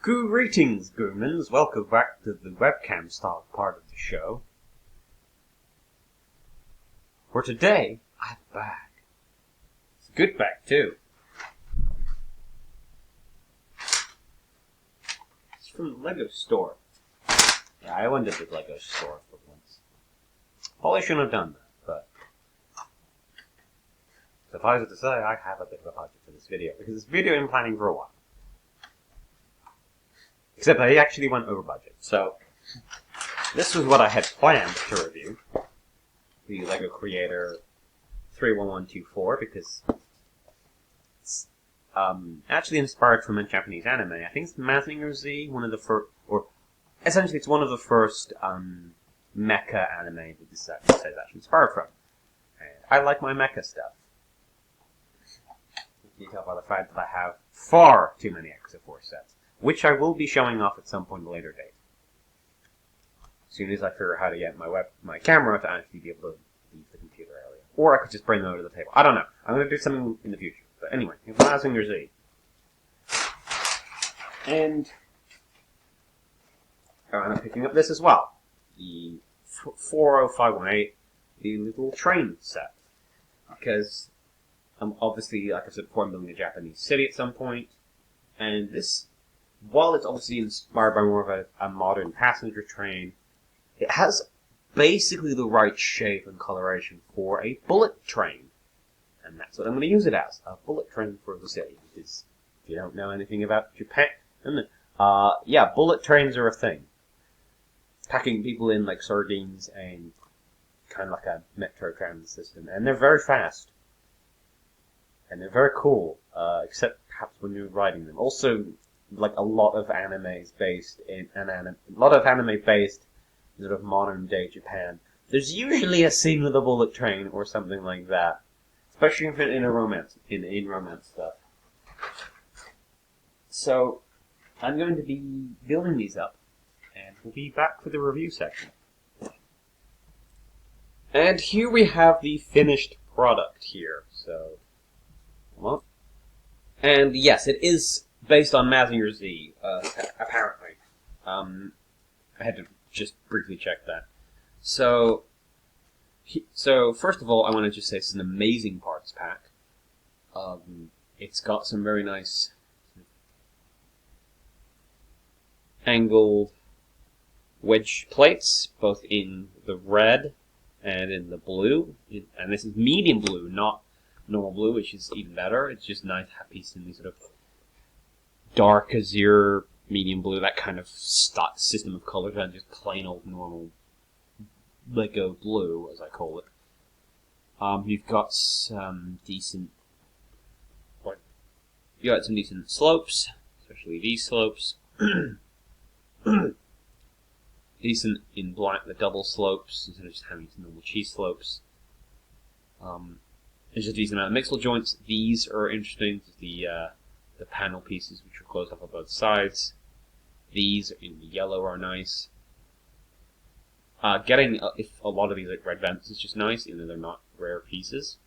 Greetings, Goomans. Welcome back to the webcam style part of the show. For today, I have a bag. It's a good bag, too. It's from the Lego store. Yeah, I went to the Lego store for once. Probably shouldn't have done that, but suffice it to say, I have a bit of a budget for this video, because this video I've been planning for a while. Except I actually went over budget. So, this was what I had planned to review. The Lego Creator 31124, because it's actually inspired from a Japanese anime. I think it's Mazinger Z, one of the first, or essentially it's one of the first mecha anime that this is actually inspired from. And I like my mecha stuff. You can tell by the fact that I have far too many X-Force sets, which I will be showing off at some point in a later date. As soon as I figure out how to get my camera to actually be able to leave the computer area. Or I could just bring them over to the table. I don't know. I'm going to do something in the future. But anyway, it's Mazinger Z. And I'm picking up this as well. The 40518, the little train set. Because obviously, like I said before, I'm building a Japanese city at some point. And this, while it's obviously inspired by more of a modern passenger train, it has basically the right shape and coloration for a bullet train. And that's what I'm going to use it as, a bullet train for the city. Because if you don't know anything about Japan, yeah, bullet trains are a thing. Packing people in like sardines and kind of like a metro transit system. And they're very fast. And they're very cool, except perhaps when you're riding them. Also, like a lot of anime based in sort of modern day Japan, there's usually a scene with a bullet train or something like that, especially if in a romance stuff. So I'm going to be building these up, and we'll be back for the review section. And here we have the finished product here. So, well, and yes, it is based on Mazinger Z, apparently. I had to just briefly check that. So first of all, I want to just say it's an amazing parts pack. It's got some very nice angled wedge plates, both in the red and in the blue. And this is medium blue, not normal blue, which is even better. It's just nice to have pieces in these sort of dark azure, medium blue, that kind of system of colors, and just plain old normal Lego blue, as I call it. You've got some decent, slopes, especially these slopes. Decent in black, the double slopes, instead of just having some normal cheese slopes. There's a decent amount of mixable joints. These are interesting. The panel pieces, which are closed off on both sides. These in the yellow are nice. Getting a lot of these like red vents is just nice, even though they're not rare pieces.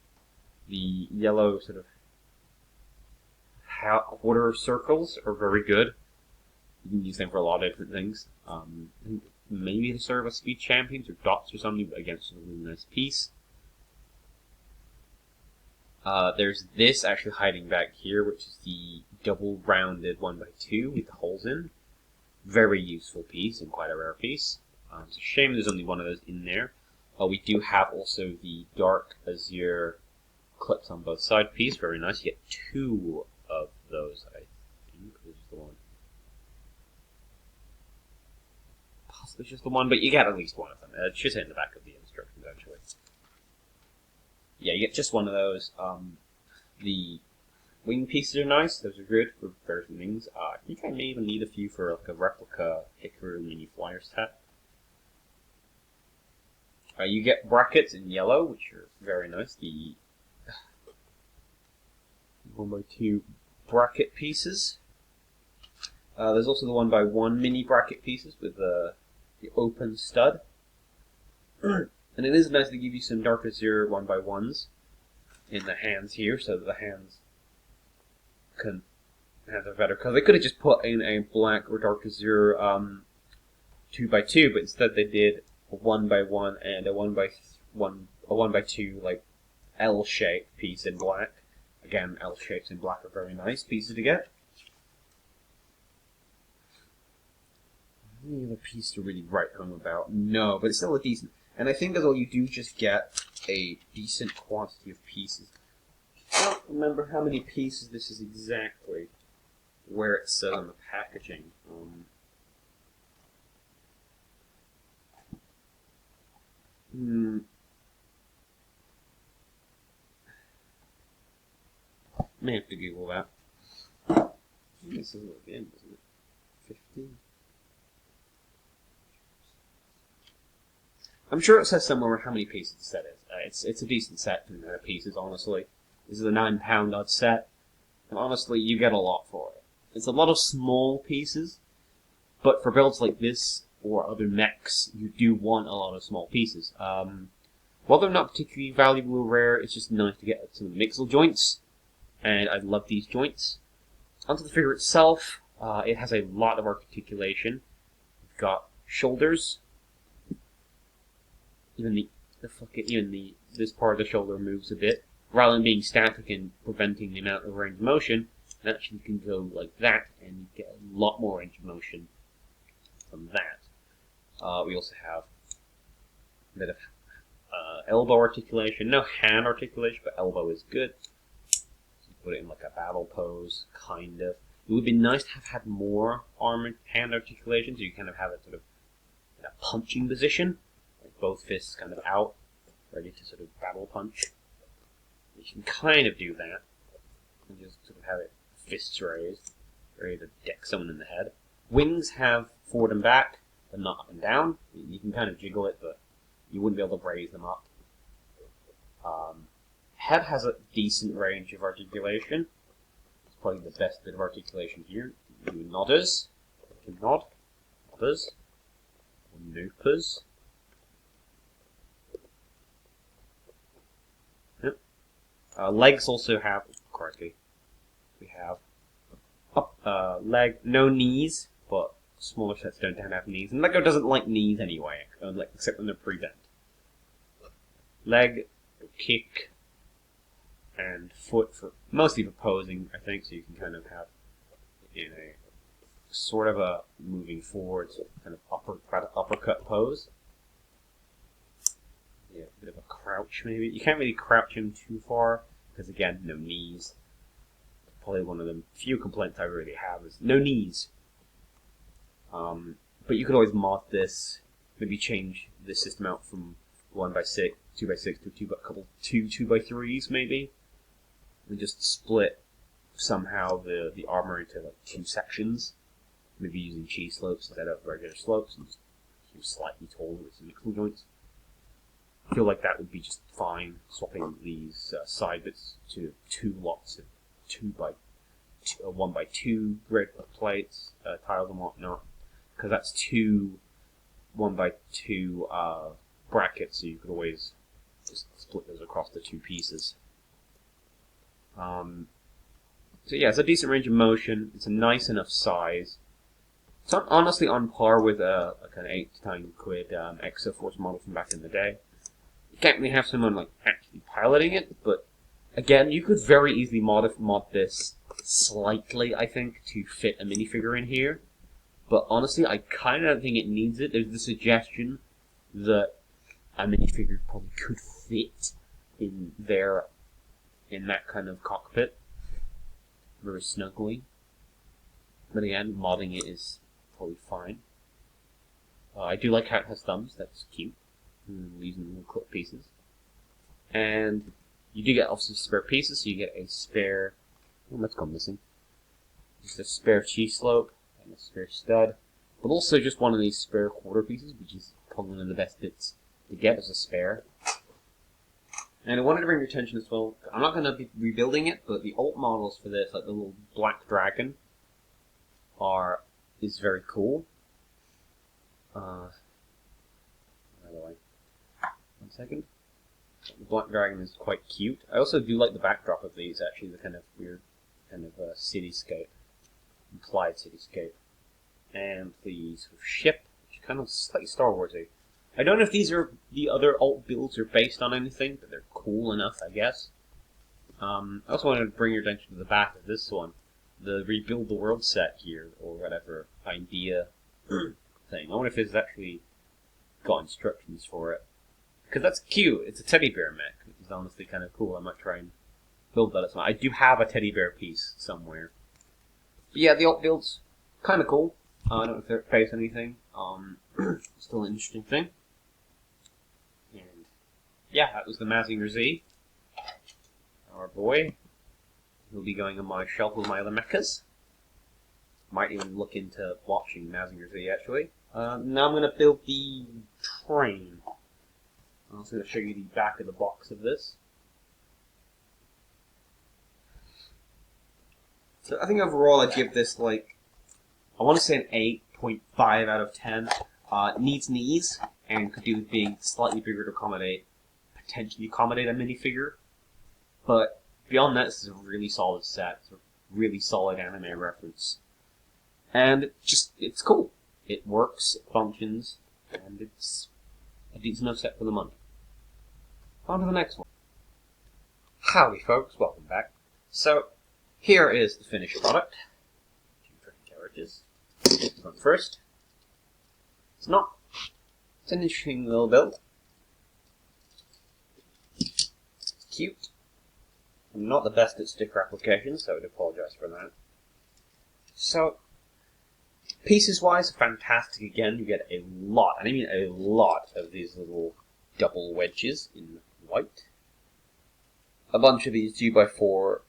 The yellow sort of quarter circles are very good. You can use them for a lot of different things. Maybe to serve as speed champions or dots or something, but again, it's a really nice piece. There's this actually hiding back here, which is the double-rounded 1x2 with the holes in. Very useful piece and quite a rare piece. It's a shame there's only one of those in there. We do have also the dark azure clips on both sides piece. Very nice. You get two of those, I think. This is the one. Possibly just the one, but you get at least one of them. It should say in the back of the instructions, actually. Yeah, you get just one of those. The wing pieces are nice. Those are good for various wings. I think I may even need a few for like a replica Hikaru mini flyer set. You get brackets in yellow, which are very nice. The 1x2 bracket pieces. There's also the 1x1 mini bracket pieces with the open stud. And it is nice to give you some dark azure 1x1s in the hands here, so that the hands can have a better color. They could have just put in a black or dark azure 2x2, but instead they did a 1x1 and a 1x2 like L-shaped piece in black. Again, L-shapes in black are very nice pieces to get. Any other piece to really write home about? No, but it's still a decent. And I think as well, you do just get a decent quantity of pieces. I don't remember how many pieces this is exactly, where it says on the packaging. May have to Google that. This is at the end, isn't it? 50. I'm sure it says somewhere how many pieces the set is. It's a decent set of pieces, honestly. This is a £9 odd set, and honestly, you get a lot for it. It's a lot of small pieces, but for builds like this or other mechs, you do want a lot of small pieces. While they're not particularly valuable or rare, it's just nice to get some mixel joints, and I love these joints. Onto the figure itself, it has a lot of articulation. We've got shoulders. This part of the shoulder moves a bit. Rather than being static and preventing the amount of range of motion, it actually can go like that, and you get a lot more range of motion from that. We also have a bit of elbow articulation. No hand articulation, but elbow is good. So you put it in like a battle pose, kind of. It would be nice to have had more arm and hand articulation, so you kind of have it sort of in a punching position. Like both fists kind of out, ready to sort of battle punch. You can kind of do that, and just sort of have it fists raised, ready to deck someone in the head. Wings have forward and back, but not up and down. You can kind of jiggle it, but you wouldn't be able to raise them up. Head has a decent range of articulation. It's probably the best bit of articulation here. You do nodders, you can nod, nodders, noopers. Legs also have, correctly, we have leg, no knees, but smaller sets don't have knees. And Lego doesn't like knees anyway, except when they're pre-bent. Leg, kick, and foot, mostly for posing, I think, so you can kind of have in a sort of a moving forward, kind of uppercut pose. Yeah, a bit of a crouch maybe. You can't really crouch him too far, because again, no knees. Probably one of the few complaints I really have is no knees. But you could always mod this, maybe change the system out from 1x6, 2x6 to two 2x3s maybe, and just split somehow the armor into like two sections, maybe using cheese slopes instead of regular slopes, and just slightly taller with some mixel joints. I feel like that would be just fine, swapping these side bits to two lots of 1x2 grid plates, tiles and whatnot, because that's two 1x2 brackets, so you could always just split those across the two pieces. So yeah, it's a decent range of motion. It's a nice enough size. It's honestly on par with a kind of 8 to 9 quid Exoforce model from back in the day. You can't really have someone like actually piloting it, but again, you could very easily mod this slightly, I think, to fit a minifigure in here. But honestly, I kind of don't think it needs it. There's the suggestion that a minifigure probably could fit in there, in that kind of cockpit, very snugly. But again, modding it is probably fine. I do like how it has thumbs. That's cute. Using little clip pieces. And you do get obviously spare pieces, so you get a spare. Oh, that's gone missing. Just a spare cheese slope and a spare stud, but also just one of these spare quarter pieces, which is probably one of the best bits to get as a spare. And I wanted to bring your attention as well. I'm not going to be rebuilding it, but the alt models for this, like the little black dragon, is very cool. By the way, 1 second. The black dragon is quite cute. I also do like the backdrop of these, actually, the kind of weird kind of cityscape. implied cityscape. And the sort of ship, which is kind of slightly Star Warsy. I don't know if these are the other alt builds are based on anything, but they're cool enough, I guess. I also wanted to bring your attention to the back of this one, the Rebuild the World set here, or whatever idea thing. I wonder if this actually got instructions for it. Because that's cute. It's a teddy bear mech. It's honestly kind of cool. I might try and build that as well. I do have a teddy bear piece somewhere. But yeah, the alt build's kind of cool. I don't know if they're based on anything. Still an interesting thing. And yeah, that was the Mazinger Z. Our boy. He'll be going on my shelf with my other mechas. Might even look into watching Mazinger Z actually. Now I'm going to build the train. I'm also going to show you the back of the box of this. So I think overall I'd give this like, I want to say an 8.5 out of 10. It needs knees and could do with being slightly bigger to potentially accommodate a minifigure. But beyond that, this is a really solid set. It's a really solid anime reference. And it's cool. It works, it functions, and it's a decent enough set for the money. On to the next one. Howdy folks, welcome back. So, here is the finished product. Two train carriages. This one first. It's an interesting little build. It's cute. I'm not the best at sticker application, so I would apologize for that. So, pieces-wise, fantastic again. You get a lot, and I mean a lot, of these little double wedges in white. A bunch of these 2x4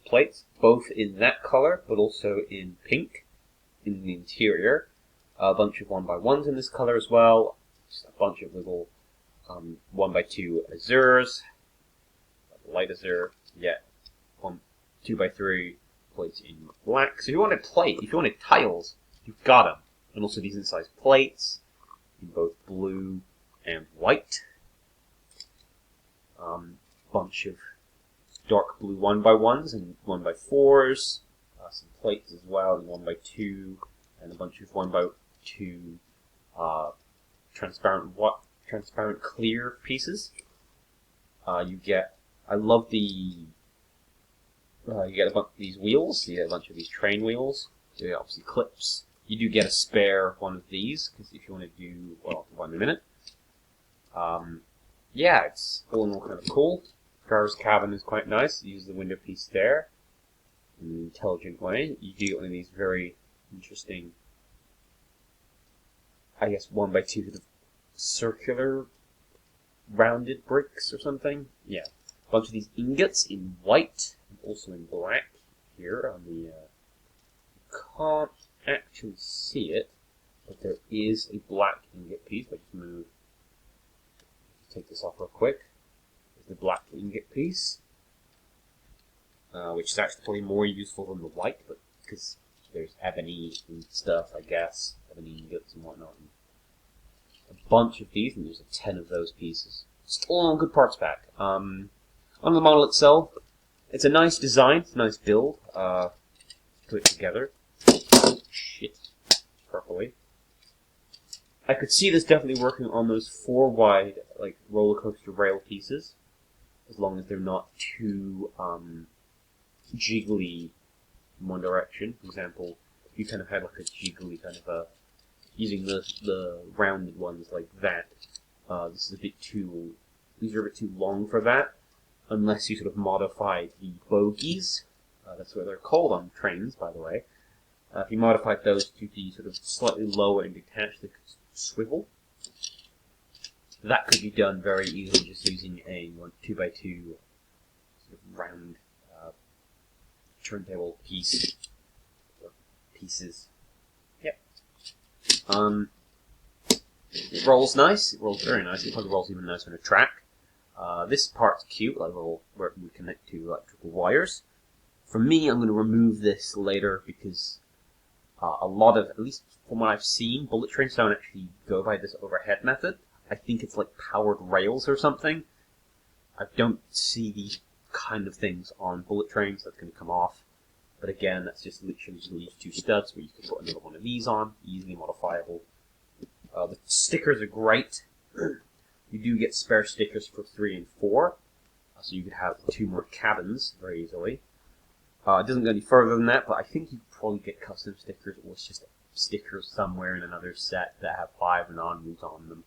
plates, both in that color, but also in pink, in the interior. A bunch of 1x1s in this color as well. Just a bunch of little 1x2 azures, light azure, yeah, 2x3 plates in black. So if you wanted plate, if you wanted tiles, you've got them. And also decent sized plates in both blue and white. Bunch of dark blue 1x1s and 1x4s. Some plates as well in 1x2, and a bunch of 1x2 transparent clear pieces. You get, I love the, you get a bunch of these wheels, you get a bunch of these train wheels, you get obviously clips. You do get a spare one of these, because if you want to do, well, I'll talk about in a minute. Yeah, it's all in all kind of cool. Driver's cabin is quite nice. You use the window piece there in an intelligent way. You do get one of these very interesting, I guess, 1x2 sort of circular rounded bricks or something. Yeah. A bunch of these ingots in white and also in black here on the, can't actually see it, but there is a black ingot piece. I just move, take this off real quick. There's the black ingot piece, which is actually probably more useful than the white, but because there's ebony and stuff, I guess, ebony ingots and whatnot. And a bunch of these, and there's 10 of those pieces. It's all on good parts pack. On the model itself, it's a nice design, it's a nice build. Put it together. Shit. Properly. I could see this definitely working on those 4 wide, like, roller coaster rail pieces, as long as they're not too jiggly in one direction. For example, if you kind of had like a jiggly kind of a, using the rounded ones like that, this is a bit too, these are a bit too long for that, unless you sort of modify the bogies. That's what they're called on trains, by the way. If you modified those to be sort of slightly lower and detached, they could swivel. That could be done very easily just using a 2x2 sort of round turntable piece. Or pieces. Yep. It rolls nice. It rolls very nice. It probably rolls even nicer on a track. This part's cute, like where it would connect to electrical wires. For me, I'm going to remove this later because a lot of, at least from what I've seen, bullet trains don't actually go by this overhead method. I think it's like powered rails or something. I don't see these kind of things on bullet trains. That's going to come off. But again, that's just literally just 2 studs where you can put another one of these on, easily modifiable. The stickers are great. You do get spare stickers for 3 and 4, so you could have 2 more cabins very easily. It doesn't go any further than that, but I think you could probably get custom stickers, or it's just stickers somewhere in another set that have 5 and onwards on them,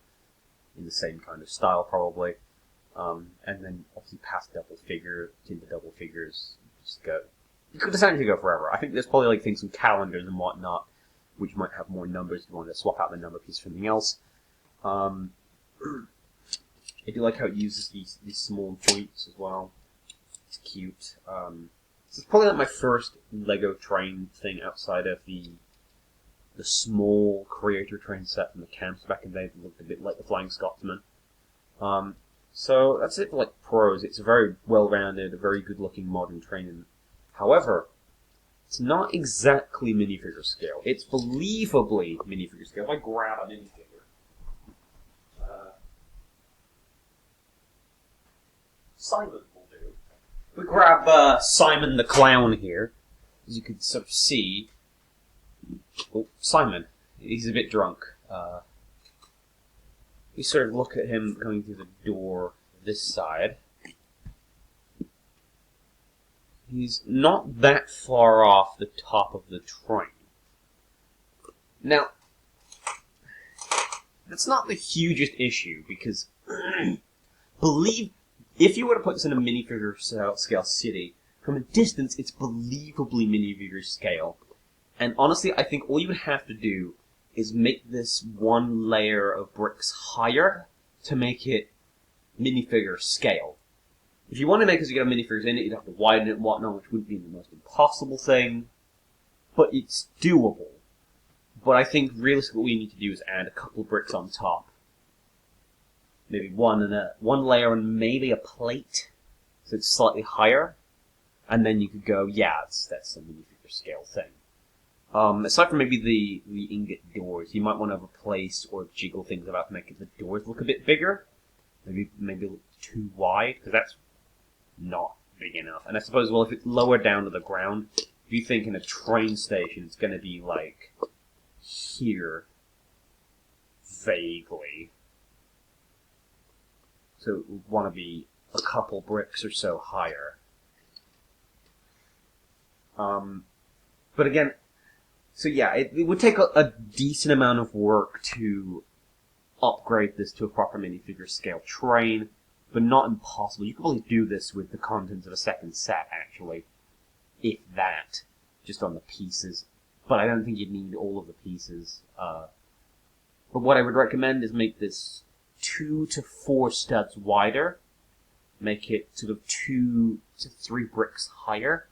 in the same kind of style probably. And then obviously past double figure into double figures, just go. You could essentially go forever. I think there's probably like things with calendars and whatnot, which might have more numbers if you want to swap out the number piece for something else. I do like how it uses these small points as well. It's cute. This is probably like my first Lego train thing outside of the small creator train set from the camps back in the day that looked a bit like the Flying Scotsman. So that's it for like pros. It's a very well-rounded, a very good-looking modern train. However, it's not exactly minifigure scale. It's believably minifigure scale. If I grab a minifigure, Simon will do. We grab Simon the Clown here, as you can sort of see. Oh, Simon, he's a bit drunk. We sort of look at him coming through the door this side. He's not that far off the top of the train. Now, that's not the hugest issue, because if you were to put this in a minifigure scale city, from a distance, it's believably minifigure scale. And honestly, I think all you would have to do is make this 1 layer of bricks higher to make it minifigure scale. If you want to make it so you get minifigures in it, you'd have to widen it and whatnot, which would be the most impossible thing. But it's doable. But I think realistically what we need to do is add a couple of bricks on top. Maybe one layer and maybe a plate, so it's slightly higher. And then you could go, yeah, that's a minifigure scale thing. Aside from maybe the ingot doors, you might want to replace or jiggle things about to make the doors look a bit bigger. Maybe a little too wide, because that's not big enough. And I suppose, well, if it's lower down to the ground, if you think in a train station, it's going to be like here, vaguely. So it would want to be a couple bricks or so higher. But again, so yeah, it would take a decent amount of work to upgrade this to a proper minifigure scale train, but not impossible. You could probably do this with the contents of a second set, actually, if that, just on the pieces. But I don't think you'd need all of the pieces. But what I would recommend is make this 2 to 4 studs wider, make it sort of 2 to 3 bricks higher.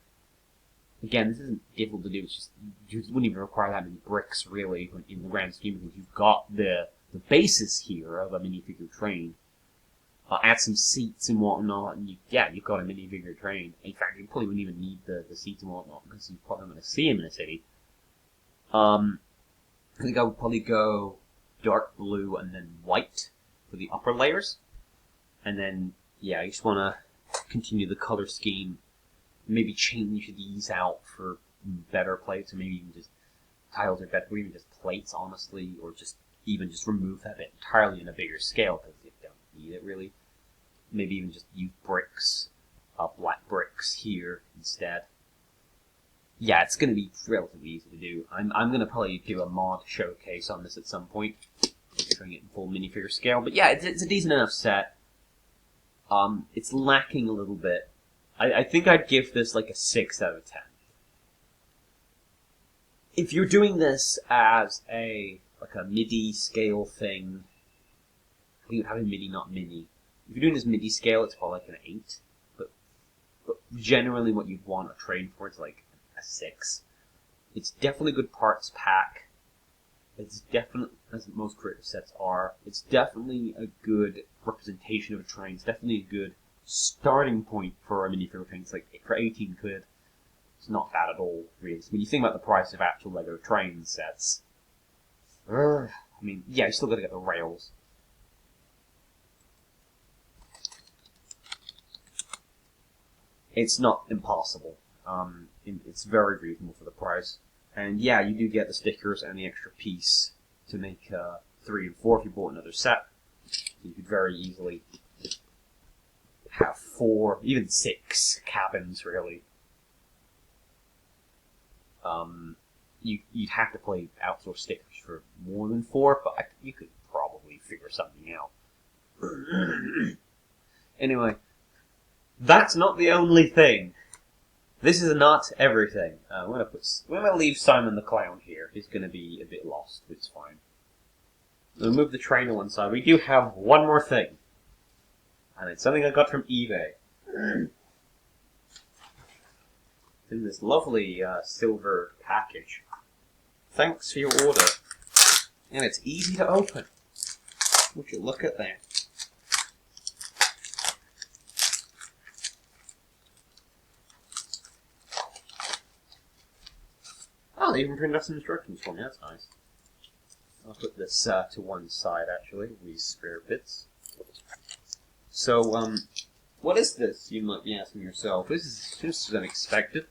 Again, this isn't difficult to do. It's just you wouldn't even require that many bricks, really, in the grand scheme of things. You've got the basis here of a minifigure train. Add some seats and whatnot, and you've got a minifigure train. In fact, you probably wouldn't even need the seats and whatnot, because you're probably not going to see them in a city. I think I would probably go dark blue and then white for the upper layers. And then, yeah, you just want to continue the color scheme. Maybe change these out for better plates, or maybe even just tiles are better, or even just plates, honestly, or just remove that bit entirely in a bigger scale, because you don't need it, really. Maybe even just use bricks, black bricks here instead. Yeah, it's going to be relatively easy to do. I'm going to probably do a mod showcase on this at some point, showing it in full minifigure scale. But yeah, it's a decent enough set. It's lacking a little bit. I think I'd give this like a 6 out of 10. If you're doing this as a MIDI scale thing, I think you'd have a MIDI, not mini. If you're doing this MIDI scale, it's probably like an 8. But generally what you'd want a train for is like a 6. It's definitely a good parts pack. It's definitely, as most creative sets are, it's definitely a good representation of a train. It's definitely a good starting point for a minifigure train. It's like, for 18 quid, it's not bad at all, really. When you think about the price of actual Lego train sets, I mean, yeah, you still gotta get the rails. It's not impossible. it's very reasonable for the price. And yeah, you do get the stickers and the extra piece to make 3 and 4 if you bought another set. You could very easily have 4, even 6 cabins, really. You'd have to play outsource stickers for more than 4, but you could probably figure something out. Anyway, that's not the only thing. This is not everything. I'm gonna leave Simon the Clown here. He's gonna be a bit lost. It's fine. We'll move the train to one side. We do have one more thing, and it's something I got from eBay. It's in this lovely silver package. Thanks for your order, and it's easy to open. Would you look at that? Oh, they even printed out some instructions for me. That's nice. I'll put this to one side, actually, these spare bits. So, what is this, you might be asking yourself? This is unexpected.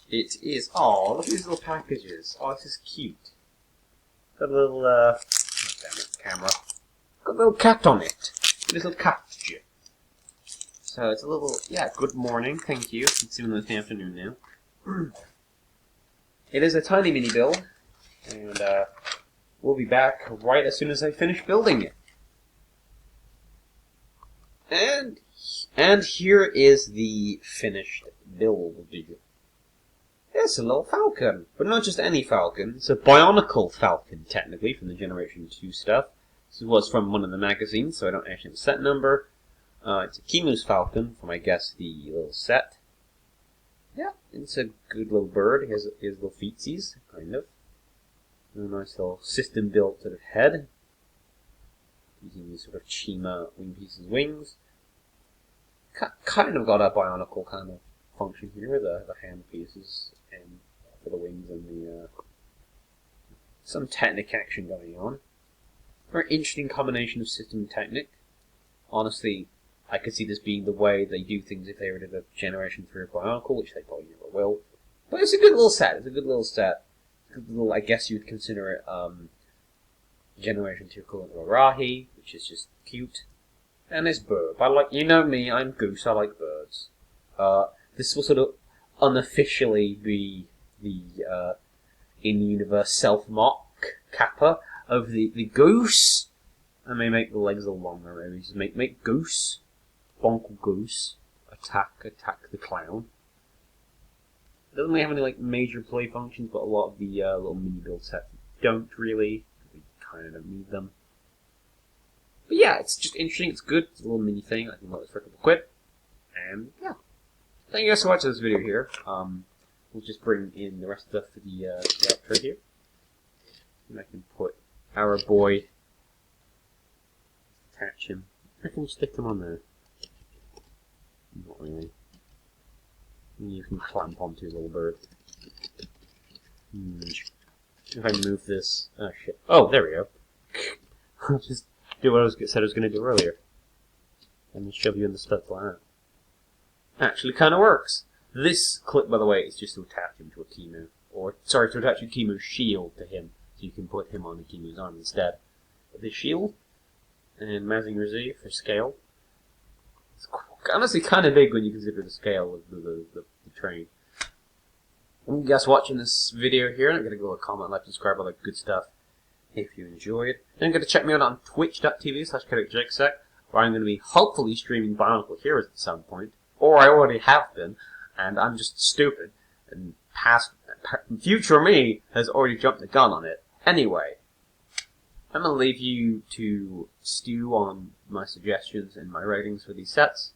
It is, oh, look at these little packages. Oh, this is cute. Got a little, oh, damn it, camera. Got a little cat on it. A little cat. So, it's a little, yeah, good morning, thank you. It's even the afternoon now. It is a tiny mini build, and we'll be back right as soon as I finish building it. And here is the finished build. It's a little falcon, but not just any falcon. It's a bionicle falcon, technically, from the Generation 2 stuff. This was from one of the magazines, so I don't actually have a set number. It's a Kimu's falcon from, I guess, the little set. Yeah, it's a good little bird. He has little feetsies, kind of. A nice little system-built sort of head. Using these sort of Chima wing pieces wings. Kind of got a bionicle kind of function here, the hand pieces and for the wings and the some Technic action going on. Very interesting combination of system and Technic. Honestly, I could see this being the way they do things if they were to do a Generation 3 Bionicle, which they probably never will. But it's a good little set. It's a good little set. Good little, I guess you'd consider it Generation 2 equivalent of Arahi, which is just cute. And it's bird. I like, you know me, I'm Goose. I like birds. This will sort of unofficially be the in-universe self-mock kappa of the Goose. I may make the legs a little longer. Maybe just make Goose. Bonkle Goose, attack the clown. It doesn't really have any like major play functions, but a lot of the little mini build sets don't really. We kind of don't need them. But yeah, it's just interesting. It's good. It's a little mini thing. I can let this for a couple quid. And yeah, thank you guys for watching this video here. We'll just bring in the rest of the stuff for the outro here, and I can put our boy. Attach him. I can stick him on there. Not really. You can clamp onto his little bird. If I move this... Oh, shit. Oh, there we go. I'll just do what I said I was going to do earlier. And then shove you in the studs like that. Actually kind of works. This clip, by the way, is just to attach him to a Kimu. Or, sorry, to attach a Kimu shield to him. So you can put him on a Kimu's arm instead. But this shield, and Mazinger Z for scale. It's honestly kind of big when you consider the scale of the train. Thank you guys for watching this video here. I'm going to go a comment, like, subscribe, all that good stuff if you enjoyed. Then going to check me out on twitch.tv/JakeSec, where I'm going to be hopefully streaming Bionicle Heroes at some point. Or I already have been, and I'm just stupid. And future me has already jumped the gun on it. Anyway, I'm going to leave you to stew on my suggestions and my ratings for these sets.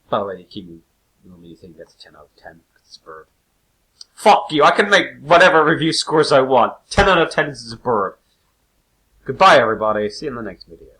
By the way, the Kimu mini thing gets a 10 out of 10 because it's a bird. Fuck you, I can make whatever review scores I want. 10 out of 10 is a bird. Goodbye, everybody. See you in the next video.